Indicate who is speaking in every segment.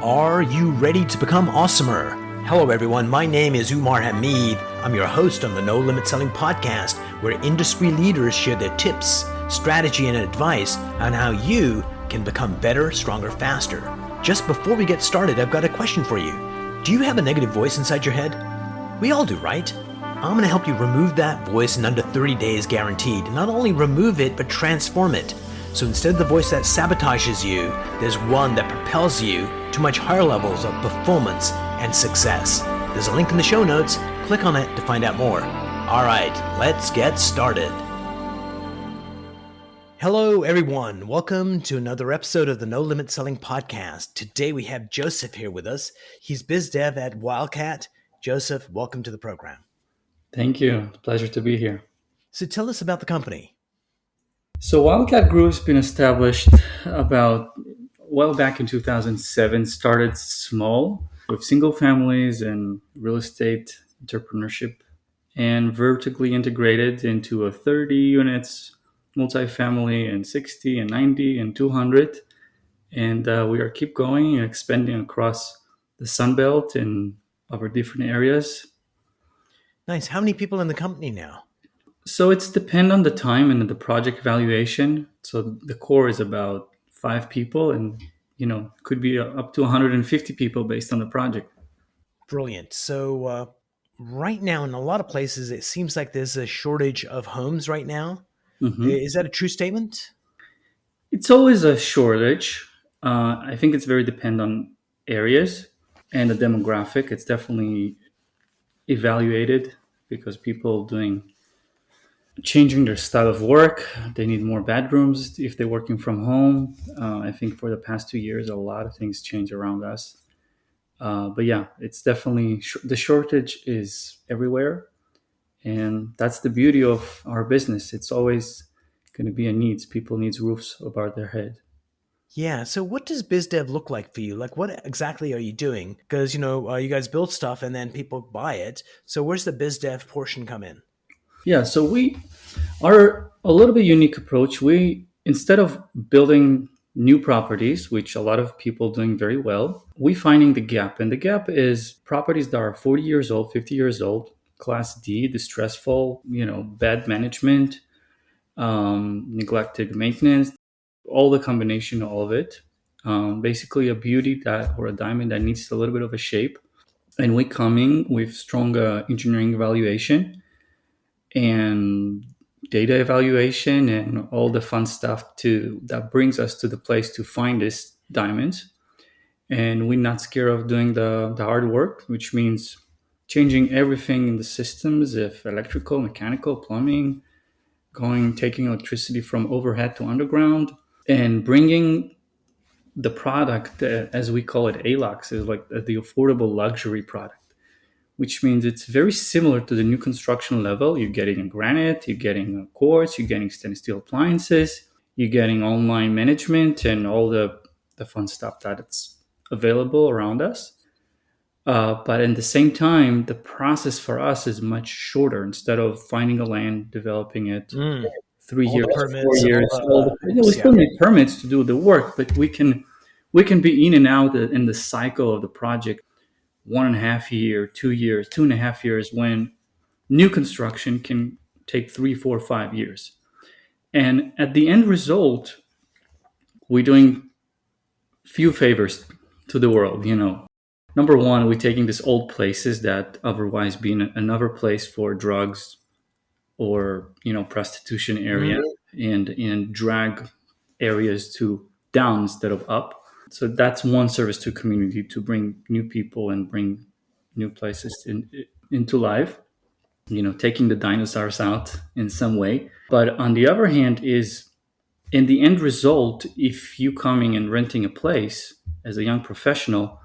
Speaker 1: Are you ready to become awesomer? Hello, everyone. My name is Umar Hamid. I'm your host on the No Limit Selling podcast, where industry leaders share their tips, strategy, and advice on how you can become better, stronger, faster. Just before we get started, I've got a question for you. Do you have a negative voice inside your head? We all do, right? I'm going to help you remove that voice in under 30 days guaranteed. Not only remove it, but transform it. So instead of the voice that sabotages you, there's one that propels you to much higher levels of performance and success. There's a link in the show notes. Click on it to find out more. All right, let's get started. Hello, everyone. Welcome to another episode of the No Limit Selling podcast. Today we have Josef here with us. He's biz dev at Wildcat. Josef, welcome to the program.
Speaker 2: Thank you. Pleasure to be here.
Speaker 1: So tell us about the company.
Speaker 2: So Wildcat Group's been established back in 2007. Started small with single families and real estate entrepreneurship, and vertically integrated into a 30 units multifamily and 60 and 90 and 200. And we are keep going and expanding across the Sun Belt and our different areas.
Speaker 1: Nice. How many people in the company now?
Speaker 2: So it's depend on the time and the project evaluation. So the core is about 5 people, and could be up to 150 people based on the project.
Speaker 1: Brilliant. So right now, in a lot of places, it seems like there's a shortage of homes right now.
Speaker 2: Mhm.
Speaker 1: Is that a true statement?
Speaker 2: It's always a shortage. I think it's very depend on areas and the demographic. It's definitely evaluated because people changing their style of work. They need more bedrooms if they're working from home. I think for the past 2 years, a lot of things change around us. But yeah, it's definitely the shortage is everywhere, and that's the beauty of our business. It's always going to be a needs. People needs roofs above their head.
Speaker 1: Yeah. So what does biz dev look like for you? Like, what exactly are you doing? Because, you guys build stuff and then people buy it. So where's the biz dev portion come in?
Speaker 2: Yeah, so we are a little bit unique approach. We instead of building new properties, which a lot of people doing very well, we finding the gap, and the gap is properties that are 40 years old, 50 years old, class D, distressful, bad management, neglected maintenance, all the combination, all of it. Basically, a beauty that or a diamond that needs a little bit of a shape, and we coming with strong engineering evaluation and data evaluation and all the fun stuff that brings us to the place to find this diamonds. And we're not scared of doing the hard work, which means changing everything in the systems, if electrical, mechanical, plumbing, taking electricity from overhead to underground, and bringing the product, as we call it, ALUX, is like the affordable luxury product, which means it's very similar to the new construction level. You're getting a granite, you're getting a quartz, you're getting stainless steel appliances, you're getting online management and all the fun stuff that it's available around us. But at the same time, the process for us is much shorter. Instead of finding a land, developing it, 3
Speaker 1: All
Speaker 2: years,
Speaker 1: the
Speaker 2: 4
Speaker 1: permits and
Speaker 2: years,
Speaker 1: all the
Speaker 2: we
Speaker 1: hoops,
Speaker 2: still
Speaker 1: yeah.
Speaker 2: need permits to do the work, but we can be in and out in the cycle of the project 1.5 year, 2 years, 2.5 years, when new construction can take 3, 4, 5 years. And at the end result, we're doing few favors to the world. Number one, we're taking these old places that otherwise be another place for drugs or prostitution area, and drag areas to down instead of up. So that's one service to community, to bring new people and bring new places into life, taking the dinosaurs out in some way. But on the other hand is, in the end result, if you coming and renting a place as a young professional,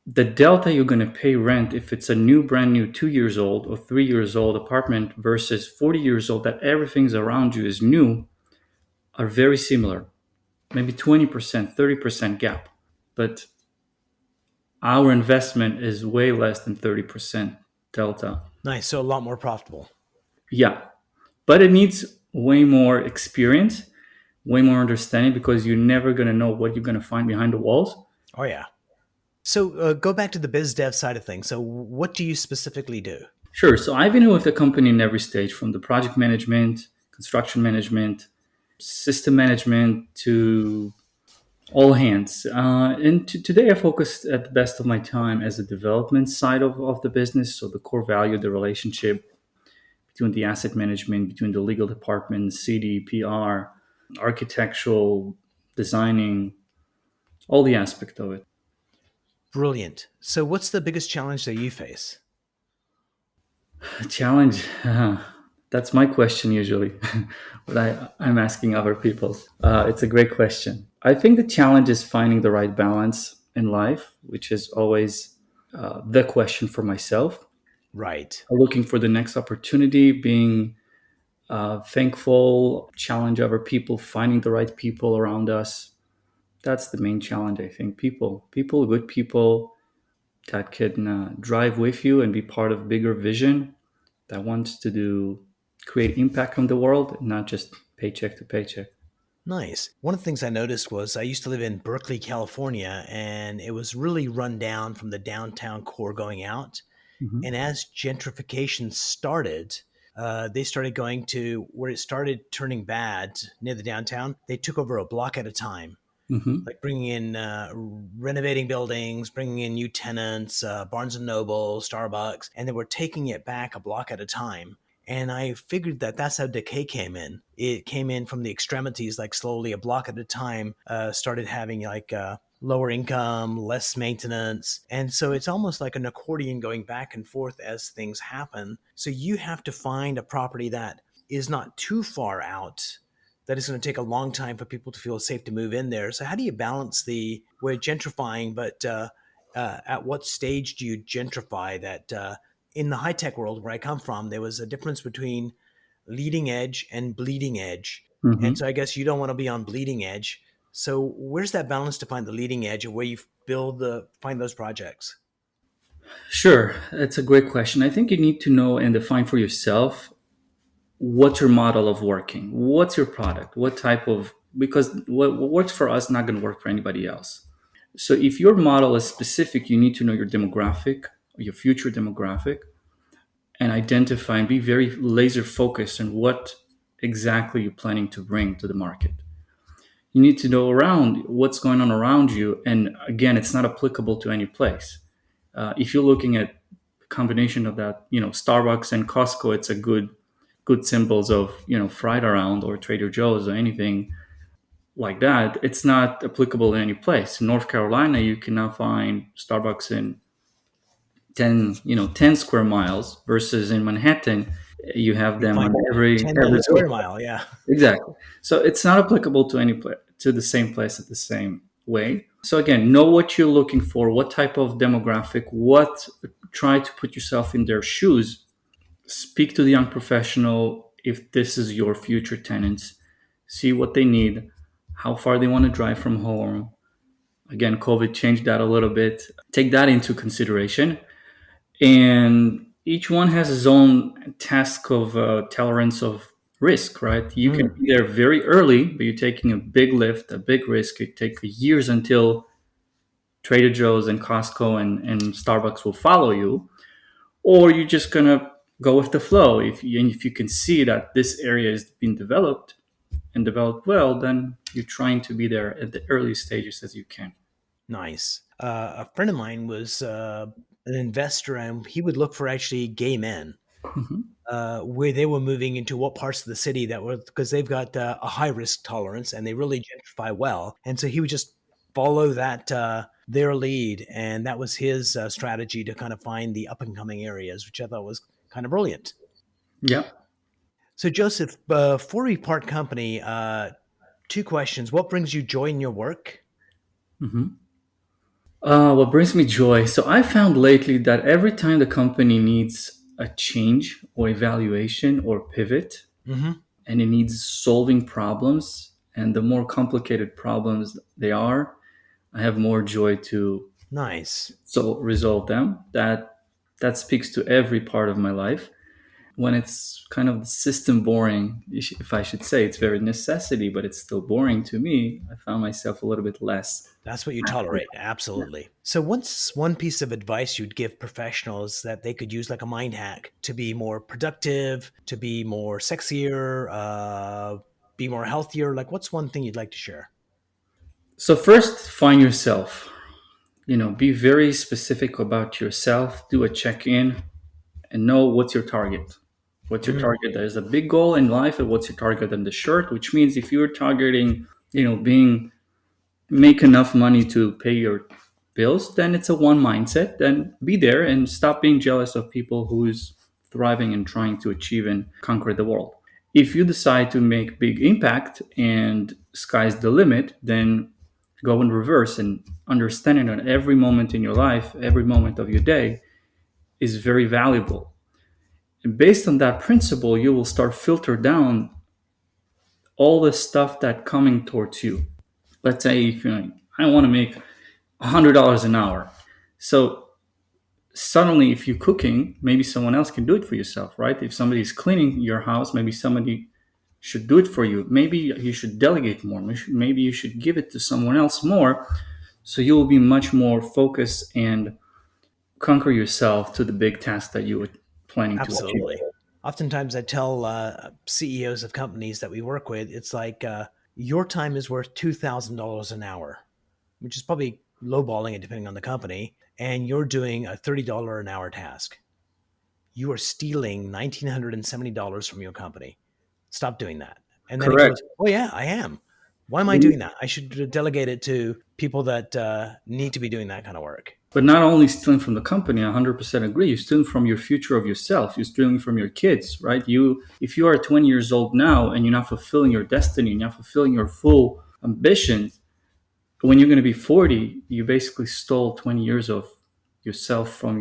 Speaker 2: the delta you're going to pay rent, if it's a brand new 2 years old or 3 years old apartment versus 40 years old that everything's around you is new, are very similar. Maybe 20%, 30% gap. But our investment is way less than 30% delta.
Speaker 1: Nice. So a lot more profitable.
Speaker 2: Yeah. But it needs way more experience, way more understanding, because you're never going to know what you're going to find behind the walls.
Speaker 1: Oh, yeah. So go back to the biz dev side of things. So what do you specifically do?
Speaker 2: Sure. So I've been with the company in every stage, from the project management, construction management, system management to all hands. Today, I focus at the best of my time as a development side of the business. So the core value, the relationship between the asset management, between the legal department, CD, PR, architectural, designing, all the aspect of it.
Speaker 1: Brilliant. So what's the biggest challenge that you face?
Speaker 2: A challenge. That's my question usually, but I'm asking other people. It's a great question. I think the challenge is finding the right balance in life, which is always the question for myself.
Speaker 1: Right.
Speaker 2: Looking for the next opportunity, being thankful, challenge other people, finding the right people around us. That's the main challenge, I think. People, good people that can drive with you and be part of bigger vision that wants to do create impact on the world, not just paycheck to paycheck.
Speaker 1: Nice. One of the things I noticed was I used to live in Berkeley, California, and it was really run down from the downtown core going out.
Speaker 2: Hmm.
Speaker 1: And as gentrification started, they started going to where it started turning bad near the downtown. They took over a block at a time,
Speaker 2: Hmm.
Speaker 1: like bringing in renovating buildings, bringing in new tenants, Barnes and Noble, Starbucks, and they were taking it back a block at a time. And I figured that that's how decay came in. It came in from the extremities, like slowly, a block at a time, started having like lower income, less maintenance. And so it's almost like an accordion going back and forth as things happen. So you have to find a property that is not too far out, that it's going to take a long time for people to feel safe to move in there. So how do you balance the we're gentrifying, but at what stage do you gentrify that? In the high tech world where I come from, there was a difference between leading edge and bleeding edge, and
Speaker 2: Hmm.
Speaker 1: so I guess you don't want to be on bleeding edge. So where's that balance to find the leading edge, and where you build the find those projects?
Speaker 2: Sure, that's a great question. I think you need to know and define for yourself what's your model of working, what's your product, what type of, because what works for us not going to work for anybody else. So if your model is specific, you need to know your demographic, your future demographic, and identify and be very laser focused on what exactly you're planning to bring to the market. You need to know around what's going on around you, and again, it's not applicable to any place. If you're looking at a combination of that, Starbucks and Costco, it's a good symbols of fried around, or Trader Joe's or anything like that. It's not applicable in any place. In North Carolina, you cannot find Starbucks in 10 square miles, versus in Manhattan you have
Speaker 1: You
Speaker 2: them on
Speaker 1: find
Speaker 2: every
Speaker 1: 10 square mile, yeah.
Speaker 2: exactly. So it's not applicable to any place, to the same place at the same way. So again, know what you're looking for, what type of demographic, what try to put yourself in their shoes. Speak to the young professional if this is your future tenants. See what they need, how far they want to drive from home. Again, COVID changed that a little bit. Take that into consideration. And each one has his own task of tolerance of risk, right? You can
Speaker 1: Mm,
Speaker 2: be there very early, but you're taking a big lift, a big risk. It take years until Trader Joe's and Costco and Starbucks will follow you, or you're just gonna go with the flow. If you can see that this area is being developed and developed well, then you're trying to be there at the early stages as you can.
Speaker 1: nice. A friend of mine was an investor, and he would look for actually gay men,
Speaker 2: Mhm.
Speaker 1: where they were moving into what parts of the city that were because they've got a high risk tolerance and they really gentrify well. And so he would just follow that their lead, and that was his strategy to kind of find the up and coming areas, which I thought was kind of brilliant.
Speaker 2: Yeah.
Speaker 1: So Joseph, before we part company, two questions: what brings you joy in your work?
Speaker 2: Mhm. What brings me joy? So I found lately that every time the company needs a change or evaluation or pivot,
Speaker 1: Hmm.
Speaker 2: and it needs solving problems, and the more complicated problems they are, I have more joy to
Speaker 1: Nice.
Speaker 2: resolve them. That speaks to every part of my life. when it's kind of system boring, if I should say, it's very necessity, but it's still boring to me. I found myself a little bit less.
Speaker 1: That's what you tolerate. Absolutely. So, what's one piece of advice you'd give professionals that they could use like a mind hack to be more productive, to be more sexier, be more healthier? Like, what's one thing you'd like to share?
Speaker 2: So first, find yourself. Be very specific about yourself. Do a check-in and know what's your target. What's your
Speaker 1: Mm,
Speaker 2: target? There's a big goal in life, and what's your target in the short? Which means if you're targeting, being make enough money to pay your bills, then it's a one mindset. Then be there and stop being jealous of people who's thriving and trying to achieve and conquer the world. If you decide to make big impact and sky's the limit, then go in reverse and understanding that every moment in your life, every moment of your day is very valuable. And based on that principle, you will start filter down all the stuff that coming towards you. Let's say if you're like, I want to make $100 an hour. So suddenly, if you're cooking, maybe someone else can do it for yourself, right? If somebody's cleaning your house, maybe somebody should do it for you. Maybe you should delegate more. Maybe you should give it to someone else more. So you will be much more focused and conquer yourself to the big task that you were planning to achieve.
Speaker 1: absolutely. Oftentimes, I tell CEOs of companies that we work with, it's like your time is worth $2,000 an hour, which is probably lowballing it depending on the company, and you're doing a $30 an hour task. You are stealing $1,970 from your company. Stop doing that. And then he
Speaker 2: Correct.
Speaker 1: goes, oh, yeah, I am. Why am I doing that? I should delegate it to people that need to be doing that kind of work.
Speaker 2: But not only stealing from the company, I 100% agree. You're stealing from your future of yourself. You're stealing from your kids, right? If you are 20 years old now and you're not fulfilling your destiny, you're not fulfilling your full ambition, when you're going to be 40, you basically stole 20 years of yourself from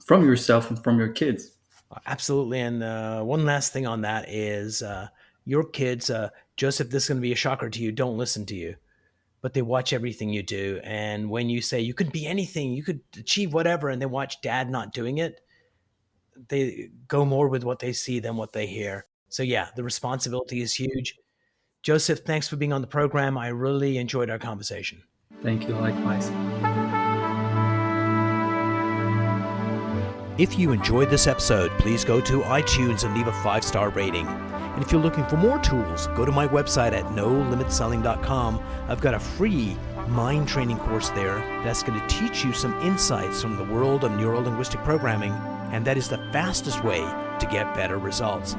Speaker 2: yourself and from your kids.
Speaker 1: Absolutely. And one last thing on that is your kids, Joseph, this is going to be a shocker to you. Don't listen to you, but they watch everything you do. And when you say you could be anything, you could achieve whatever, and they watch dad not doing it, they go more with what they see than what they hear. So, yeah, the responsibility is huge. Joseph, thanks for being on the program. I really enjoyed our conversation.
Speaker 2: Thank you. Likewise.
Speaker 1: If you enjoyed this episode, please go to iTunes and leave a 5-star rating. And if you're looking for more tools, go to my website at nolimitselling.com. I've got a free mind training course there that's going to teach you some insights from the world of neuro-linguistic programming, and that is the fastest way to get better results.